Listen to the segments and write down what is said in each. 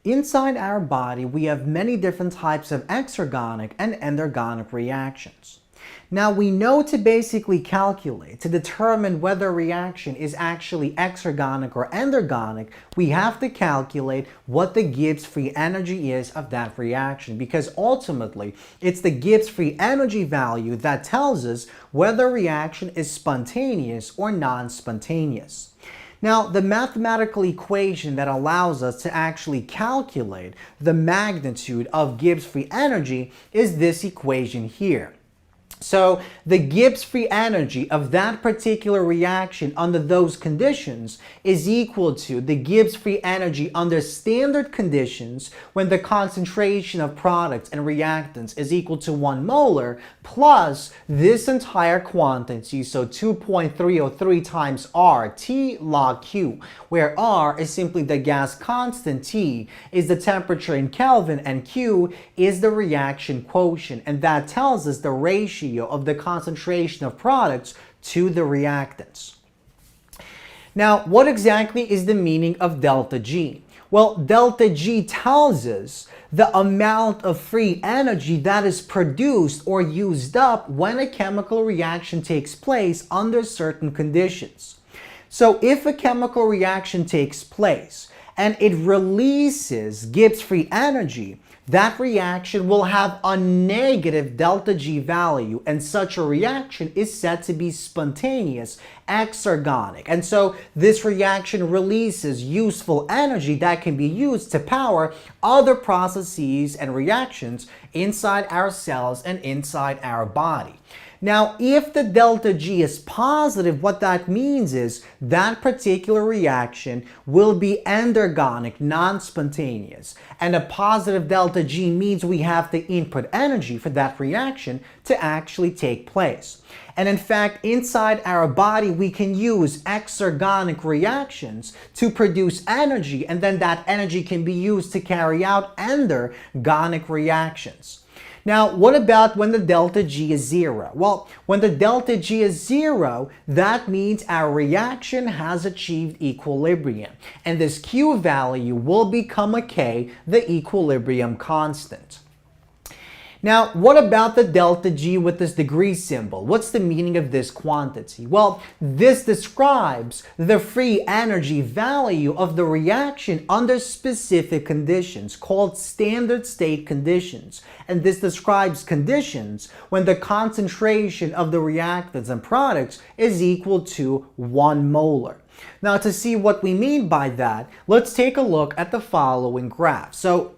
Inside our body, we have many different types of exergonic and endergonic reactions. Now, we know to basically calculate, to determine whether a reaction is actually exergonic or endergonic, we have to calculate what the Gibbs free energy is of that reaction, because ultimately, it's the Gibbs free energy value that tells us whether a reaction is spontaneous or non-spontaneous. Now, the mathematical equation that allows us to actually calculate the magnitude of Gibbs free energy is this equation here. So the Gibbs free energy of that particular reaction under those conditions is equal to the Gibbs free energy under standard conditions when the concentration of products and reactants is equal to 1 molar plus this entire quantity, so 2.303 times R, T log Q, where R is simply the gas constant, T is the temperature in Kelvin, and Q is the reaction quotient, and that tells us the ratio of the concentration of products to the reactants. Now, what exactly is the meaning of delta G? Well, delta G tells us the amount of free energy that is produced or used up when a chemical reaction takes place under certain conditions. So if a chemical reaction takes place and it releases Gibbs free energy, that reaction will have a negative delta G value, and such a reaction is said to be spontaneous, exergonic. And so this reaction releases useful energy that can be used to power other processes and reactions inside our cells and inside our body. Now, if the delta G is positive, what that means is that particular reaction will be endergonic, non-spontaneous. And a positive delta G means we have the input energy for that reaction to actually take place. And in fact, inside our body, we can use exergonic reactions to produce energy, and then that energy can be used to carry out endergonic reactions. Now, what about when the delta G is 0? Well, when the delta G is 0, that means our reaction has achieved equilibrium. And this Q value will become a K, the equilibrium constant. Now, what about the delta G with this degree symbol? What's the meaning of this quantity? Well, this describes the free energy value of the reaction under specific conditions called standard state conditions. And this describes conditions when the concentration of the reactants and products is equal to 1 molar. Now, to see what we mean by that, let's take a look at the following graph. So,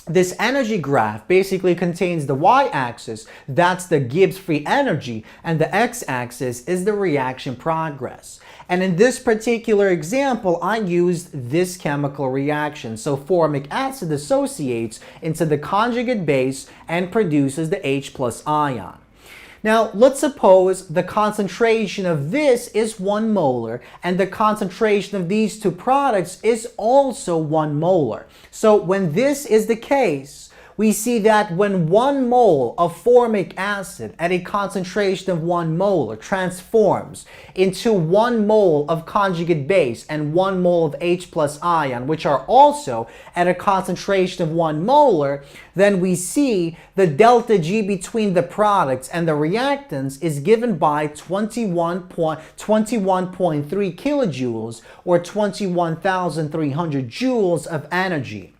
this energy graph basically contains the y-axis, that's the Gibbs free energy, and the x-axis is the reaction progress. And in this particular example, I used this chemical reaction. So formic acid associates into the conjugate base and produces the H+ ion. Now, let's suppose the concentration of this is 1 molar and the concentration of these two products is also 1 molar. So when this is the case, we see that when 1 mole of formic acid at a concentration of 1 molar transforms into 1 mole of conjugate base and 1 mole of H+ ion, which are also at a concentration of 1 molar, then we see the delta G between the products and the reactants is given by 21.3 kilojoules or 21,300 joules of energy.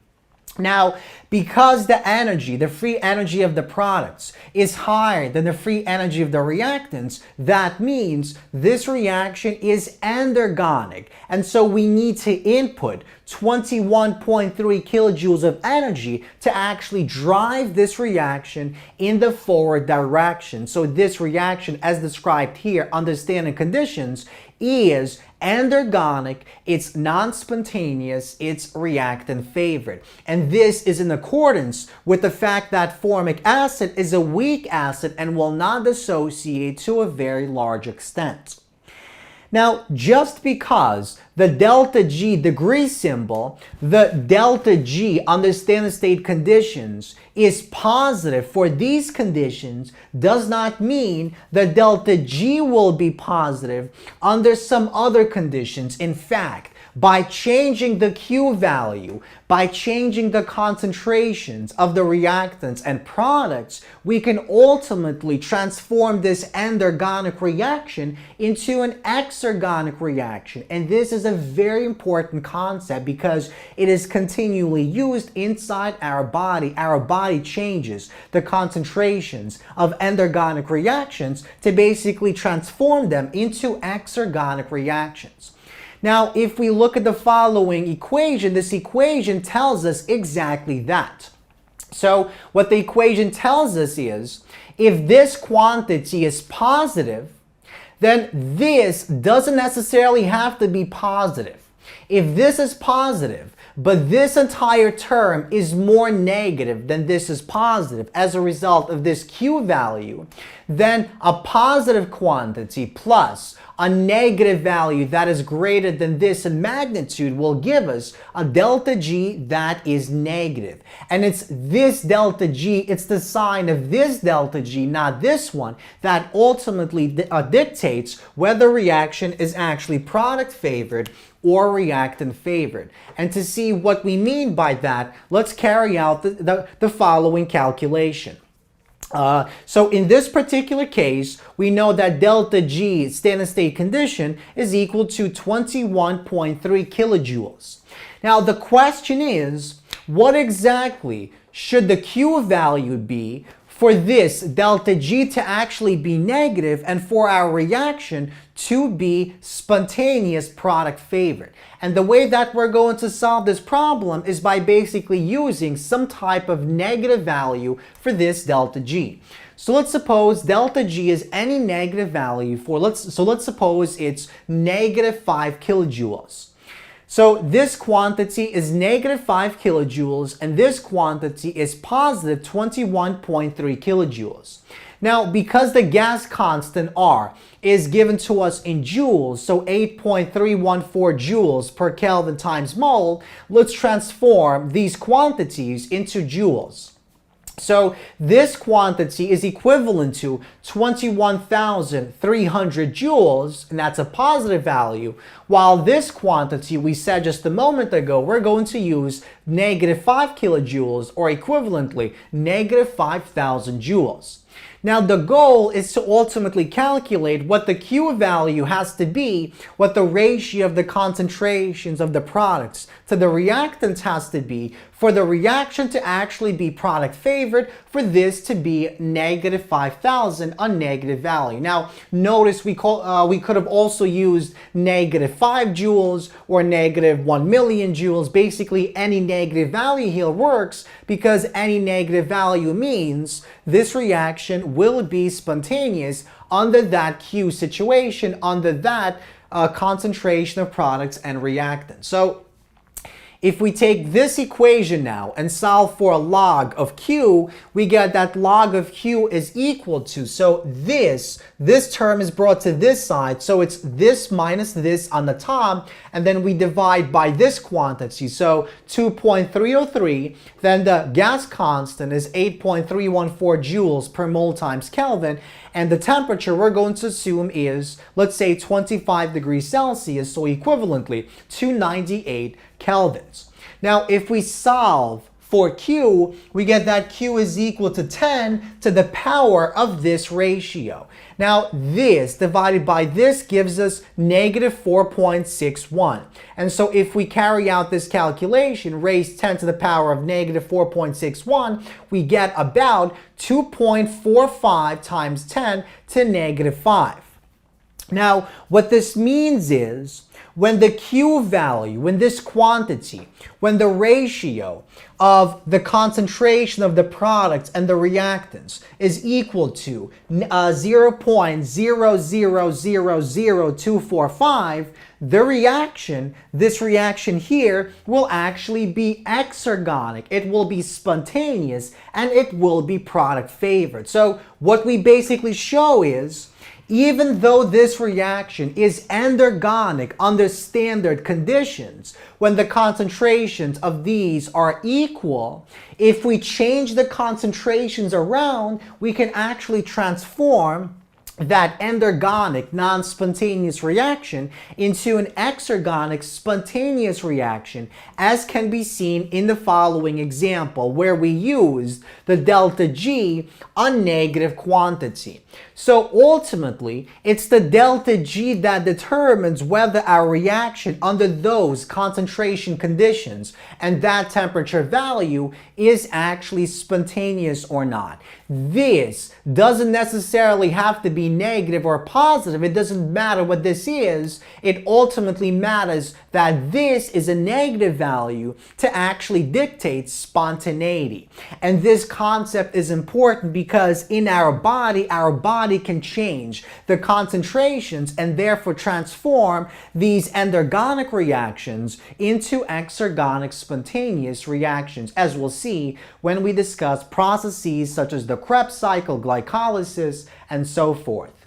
Now, because the energy, the free energy of the products is higher than the free energy of the reactants, that means this reaction is endergonic. And so we need to input 21.3 kilojoules of energy to actually drive this reaction in the forward direction. So this reaction, as described here under standard conditions, is endergonic, it's non-spontaneous, it's reactant favored. And this is in accordance with the fact that formic acid is a weak acid and will not dissociate to a very large extent. Now, just because the delta G degree symbol, the delta G under standard state conditions is positive for these conditions does not mean the delta G will be positive under some other conditions. In fact, By changing the Q value, by changing the concentrations of the reactants and products, we can ultimately transform this endergonic reaction into an exergonic reaction. And this is a very important concept because it is continually used inside our body. Our body changes the concentrations of endergonic reactions to basically transform them into exergonic reactions. Now, if we look at the following equation, this equation tells us exactly that. So what the equation tells us is, if this quantity is positive, then this doesn't necessarily have to be positive. If this is positive, but this entire term is more negative than this is positive as a result of this Q value, then a positive quantity plus a negative value that is greater than this in magnitude will give us a delta G that is negative. And it's this delta G, it's the sign of this delta G, not this one, that ultimately dictates whether reaction is actually product favored or reactant favored. And to see what we mean by that, let's carry out the following calculation. So in this particular case, we know that delta G, steady state condition, is equal to 21.3 kilojoules. Now the question is, what exactly should the Q value be for this delta G to actually be negative and for our reaction to be spontaneous product favored? And the way that we're going to solve this problem is by basically using some type of negative value for this delta G. So let's suppose delta G is any negative value for, let's suppose it's negative 5 kilojoules. So this quantity is negative 5 kilojoules and this quantity is positive 21.3 kilojoules. Now, because the gas constant R is given to us in joules, so 8.314 joules per Kelvin times mole, let's transform these quantities into joules. So this quantity is equivalent to 21,300 joules, and that's a positive value, while this quantity we said just a moment ago, we're going to use negative 5 kilojoules, or equivalently, negative 5,000 joules. Now the goal is to ultimately calculate what the Q value has to be, what the ratio of the concentrations of the products to the reactants has to be for the reaction to actually be product favored, for this to be negative 5,000, a negative value. Now notice we could have also used negative 5 joules or negative 1 million joules. Basically any negative value here works because any negative value means this reaction will be spontaneous under that Q situation, under that concentration of products and reactants. So if we take this equation now and solve for a log of Q, we get that log of Q is equal to, so this term is brought to this side, so it's this minus this on the top, and then we divide by this quantity, so 2.303, then the gas constant is 8.314 joules per mole times Kelvin, and the temperature we're going to assume is, let's say 25 degrees Celsius, so equivalently 298 kelvins. Now, if we solve for Q, we get that Q is equal to 10 to the power of this ratio. Now, this divided by this gives us negative 4.61. And so if we carry out this calculation, raise 10 to the power of negative 4.61, we get about 2.45 times 10 to negative 5. Now, what this means is when the Q value, when this quantity, when the ratio of the concentration of the products and the reactants is equal to 0.0000245, the reaction, this reaction here, will actually be exergonic. It will be spontaneous and it will be product favored. So what we basically show is, even though this reaction is endergonic under standard conditions, when the concentrations of these are equal, if we change the concentrations around, we can actually transform that endergonic non-spontaneous reaction into an exergonic spontaneous reaction, as can be seen in the following example where we used the delta G unnegative quantity. So ultimately, it's the delta G that determines whether our reaction under those concentration conditions and that temperature value is actually spontaneous or not. This doesn't necessarily have to be negative or positive. It doesn't matter what this is. It ultimately matters that this is a negative value to actually dictate spontaneity. And this concept is important because in our body can change the concentrations and therefore transform these endergonic reactions into exergonic spontaneous reactions, as we'll see when we discuss processes such as the Krebs cycle, glycolysis, and so forth.